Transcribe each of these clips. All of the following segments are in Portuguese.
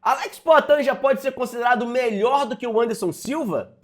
Alex Poatan já pode ser considerado melhor do que o Anderson Silva?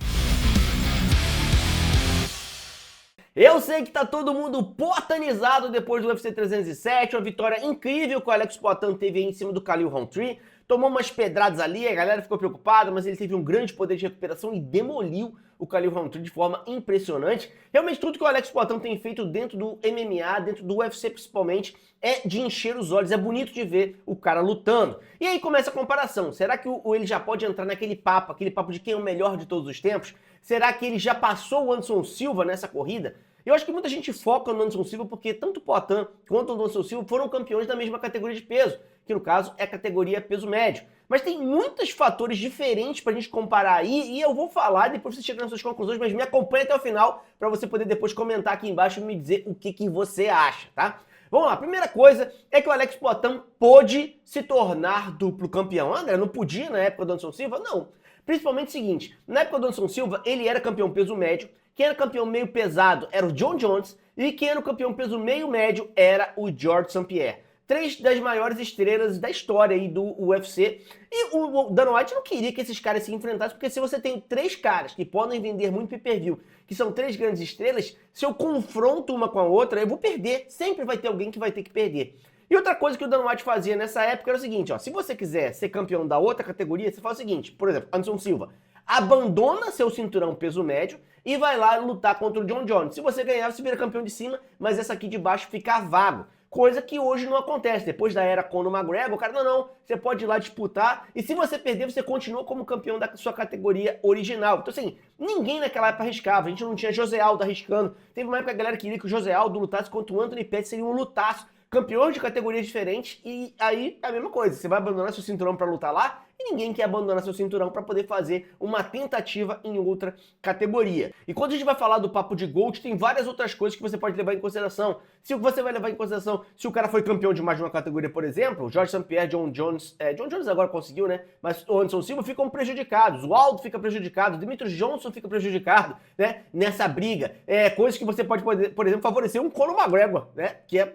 Eu sei que tá todo mundo potanizado depois do UFC 307, uma vitória incrível que o Alex Poatan teve aí em cima do Khalil Rountree. Tomou umas pedradas ali, a galera ficou preocupada, mas ele teve um grande poder de recuperação e demoliu o Khalil Rountree de forma impressionante. Realmente tudo que o Alex Poatan tem feito dentro do MMA, dentro do UFC principalmente, é de encher os olhos, é bonito de ver o cara lutando. E aí começa a comparação, será que ele já pode entrar naquele papo, aquele papo de quem é o melhor de todos os tempos? Será que ele já passou o Anderson Silva nessa corrida? Eu acho que muita gente foca no Anderson Silva porque tanto o Poatan quanto o Anderson Silva foram campeões da mesma categoria de peso, que no caso é a categoria peso médio. Mas tem muitos fatores diferentes pra gente comparar aí, e eu vou falar, depois você chega nas suas conclusões, mas me acompanha até o final pra você poder depois comentar aqui embaixo e me dizer o que você acha, tá? Vamos lá, a primeira coisa é que o Alex Poatan pôde se tornar duplo campeão. André, não podia na época do Anderson Silva? Não. Principalmente o seguinte, na época do Anderson Silva, ele era campeão peso médio, quem era campeão meio pesado era o John Jones, e quem era o campeão peso meio médio era o Georges St-Pierre. Três das maiores estrelas da história aí do UFC. E o Dana White não queria que esses caras se enfrentassem, porque se você tem três caras que podem vender muito pay-per-view, que são três grandes estrelas, se eu confronto uma com a outra, eu vou perder. Sempre vai ter alguém que vai ter que perder. E outra coisa que o Dana White fazia nessa época era o seguinte, ó, se você quiser ser campeão da outra categoria, você faz o seguinte, por exemplo, Anderson Silva, abandona seu cinturão peso médio e vai lá lutar contra o John Jones. Se você ganhar, você vira campeão de cima, mas essa aqui de baixo fica vago. Coisa que hoje não acontece. Depois da era Conor McGregor, o cara, não, você pode ir lá disputar, e se você perder, você continua como campeão da sua categoria original. Então assim, ninguém naquela época arriscava, a gente não tinha José Aldo arriscando. Teve uma época que a galera queria que o José Aldo lutasse contra o Anthony Pettis, seria um lutaço. Campeões de categorias diferentes, e aí é a mesma coisa, você vai abandonar seu cinturão pra lutar lá, e ninguém quer abandonar seu cinturão para poder fazer uma tentativa em outra categoria. E quando a gente vai falar do papo de GOAT, tem várias outras coisas que você pode levar em consideração. Se você vai levar em consideração, se o cara foi campeão de mais de uma categoria, por exemplo, Georges St-Pierre, John Jones, John Jones agora conseguiu, né? Mas o Anderson Silva ficam prejudicados, o Aldo fica prejudicado, o Demetrius Johnson fica prejudicado, né? Nessa briga. Coisas que você pode, por exemplo, favorecer um Conor McGregor, né? Que é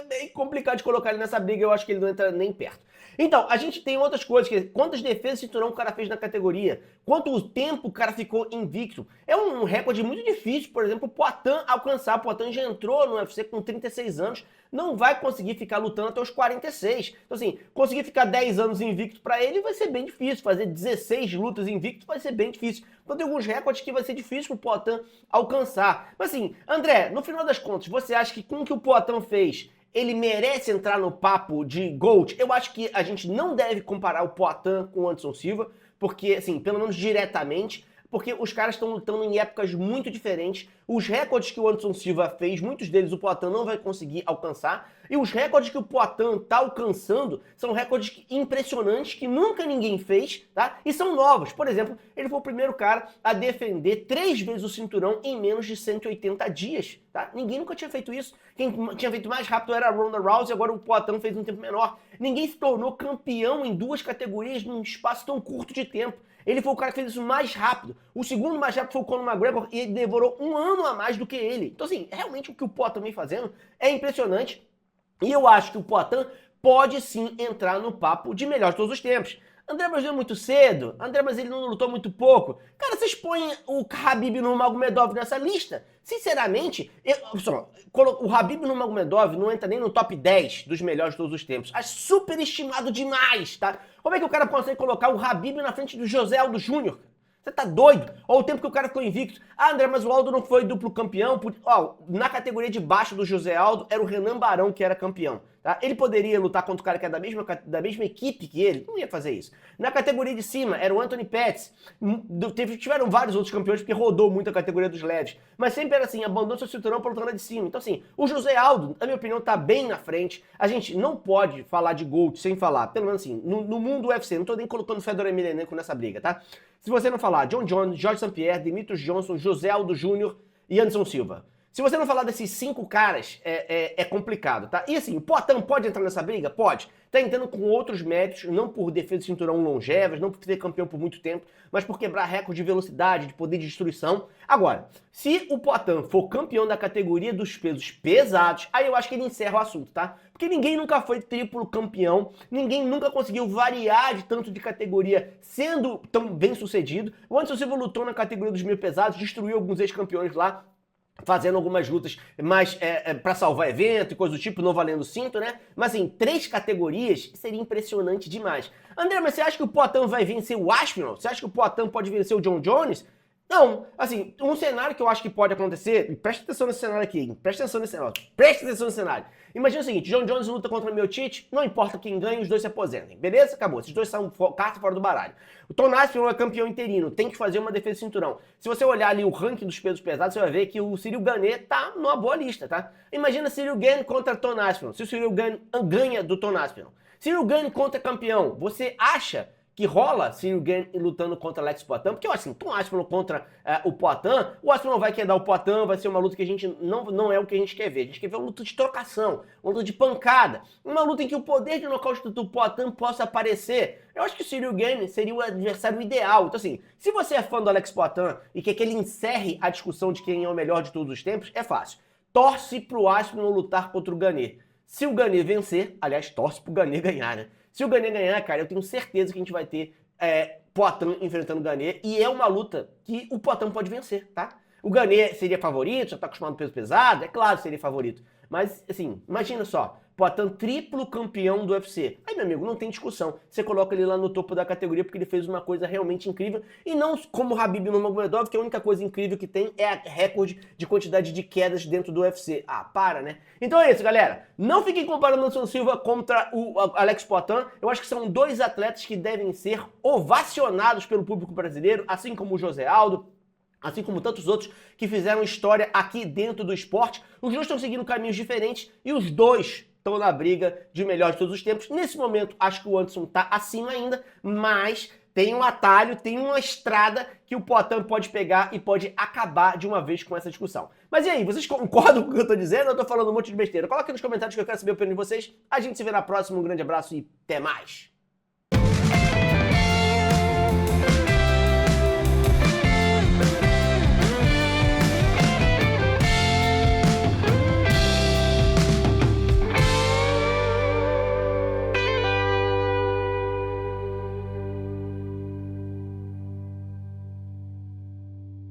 bem complicado de colocar ele nessa briga, eu acho que ele não entra nem perto. Então, a gente tem outras coisas, que quantas defesas de cinturão o cara fez na categoria, quanto tempo o cara ficou invicto. É um recorde muito difícil, por exemplo, o Poatan alcançar. O Poatan já entrou no UFC com 36 anos, não vai conseguir ficar lutando até os 46. Então assim, conseguir ficar 10 anos invicto pra ele vai ser bem difícil, fazer 16 lutas invicto vai ser bem difícil. Então tem alguns recordes que vai ser difícil pro Poatan alcançar. Mas assim, André, no final das contas, você acha que com o que o Poatan fez, ele merece entrar no papo de GOAT? Eu acho que a gente não deve comparar o Poatan com o Anderson Silva, porque, assim, pelo menos diretamente, porque os caras estão lutando em épocas muito diferentes. Os recordes que o Anderson Silva fez, muitos deles o Poatan não vai conseguir alcançar. E os recordes que o Poatan tá alcançando são recordes impressionantes que nunca ninguém fez, tá? E são novos. Por exemplo, ele foi o primeiro cara a defender 3 vezes o cinturão em menos de 180 dias, tá? Ninguém nunca tinha feito isso. Quem tinha feito mais rápido era a Ronda Rousey, agora o Poatan fez um tempo menor. Ninguém se tornou campeão em 2 categorias num espaço tão curto de tempo. Ele foi o cara que fez isso mais rápido. O segundo mais rápido foi o Conor McGregor e ele demorou 1 ano a mais do que ele. Então assim, realmente o que o Poatan vem fazendo é impressionante. E eu acho que o Poatan pode sim entrar no papo de melhor de todos os tempos. André, mas não é muito cedo? André, mas ele não lutou muito pouco? Cara, vocês põem o Khabib Nurmagomedov nessa lista? Sinceramente, o Khabib Nurmagomedov não entra nem no top 10 dos melhores de todos os tempos. Acho superestimado demais, tá? Como é que o cara consegue colocar o Khabib na frente do José Aldo Júnior? Você tá doido? Olha o tempo que o cara ficou invicto. Ah, André, mas o Aldo não foi duplo campeão. Na categoria de baixo do José Aldo era o Renan Barão que era campeão. Tá? Ele poderia lutar contra o cara que é da mesma equipe que ele? Não ia fazer isso. Na categoria de cima era o Anthony Pettis. Tiveram vários outros campeões porque rodou muito a categoria dos leves. Mas sempre era assim, abandonou seu cinturão para lutar na de cima. Então assim, o José Aldo, na minha opinião, tá bem na frente. A gente não pode falar de GOAT sem falar, pelo menos assim, no mundo UFC. Não tô nem colocando Fedor Emelianenko nessa briga, tá? Se você não falar John Jones, Georges St-Pierre, Demetrius Johnson, José Aldo Júnior e Anderson Silva. Se você não falar desses 5 caras, é complicado, tá? E assim, o Poatan pode entrar nessa briga? Pode. Tá entrando com outros méritos, não por defesa de cinturão longevas, não por ser campeão por muito tempo, mas por quebrar recorde de velocidade, de poder de destruição. Agora, se o Poatan for campeão da categoria dos pesos pesados, aí eu acho que ele encerra o assunto, tá? Porque ninguém nunca foi triplo campeão, ninguém nunca conseguiu variar de tanto de categoria sendo tão bem sucedido. O Anderson Silva lutou na categoria dos meio pesados, destruiu alguns ex-campeões lá, fazendo algumas lutas mais pra salvar evento e coisa do tipo, não valendo cinto, né? Mas assim, 3 categorias seria impressionante demais. André, mas você acha que o Poatan vai vencer o Aspinall? Você acha que o Poatan pode vencer o John Jones? Não, assim, um cenário que eu acho que pode acontecer, presta atenção nesse cenário aqui, hein? Presta atenção nesse cenário, presta atenção nesse cenário. Imagina o seguinte, John Jones luta contra Miocic, não importa quem ganha, os dois se aposentem, beleza? Acabou, esses dois são carta fora do baralho. O Tom Aspinall é campeão interino, tem que fazer uma defesa de cinturão. Se você olhar ali o ranking dos pesos pesados, você vai ver que o Ciryl Gane tá numa boa lista, tá? Imagina Ciryl Gane contra Tom Aspinall, se o Ciryl Gane ganha do Tom Aspinall. Ciryl Gane contra campeão, você acha que rola Ciryl Gane lutando contra Alex Poatan? Porque eu acho assim, Tom Aspinall contra o Poatan, o Aspinall vai quedar o Poatan, vai ser uma luta que a gente não é o que a gente quer ver. A gente quer ver uma luta de trocação, uma luta de pancada, uma luta em que o poder de nocaute do Poatan possa aparecer. Eu acho que o Ciryl Gane seria o adversário ideal. Então assim, se você é fã do Alex Poatan e quer que ele encerre a discussão de quem é o melhor de todos os tempos, é fácil. Torce pro Aspinall lutar contra o Gane. Se o Gane vencer, aliás, torce pro Gane ganhar, né? Se o Gane ganhar, cara, eu tenho certeza que a gente vai ter Poatan enfrentando o Gane, e é uma luta que o Poatan pode vencer, tá? O Gane seria favorito, já tá acostumado com peso pesado, é claro que seria favorito. Mas, assim, imagina só, Poatan triplo campeão do UFC. Aí, meu amigo, não tem discussão. Você coloca ele lá no topo da categoria porque ele fez uma coisa realmente incrível. E não como o Khabib Nurmagomedov, que a única coisa incrível que tem é a recorde de quantidade de quedas dentro do UFC. Ah, para, né? Então é isso, galera. Não fiquem comparando o Anderson Silva contra o Alex Poatan. Eu acho que são 2 atletas que devem ser ovacionados pelo público brasileiro, assim como o José Aldo, assim como tantos outros que fizeram história aqui dentro do esporte. Os dois estão seguindo caminhos diferentes e os dois estão na briga de melhor de todos os tempos. Nesse momento, acho que o Anderson está acima ainda, mas tem um atalho, tem uma estrada que o Poatan pode pegar e pode acabar de uma vez com essa discussão. Mas e aí, vocês concordam com o que eu estou dizendo? Eu estou falando um monte de besteira. Coloca aqui nos comentários que eu quero saber a opinião de vocês. A gente se vê na próxima. Um grande abraço e até mais!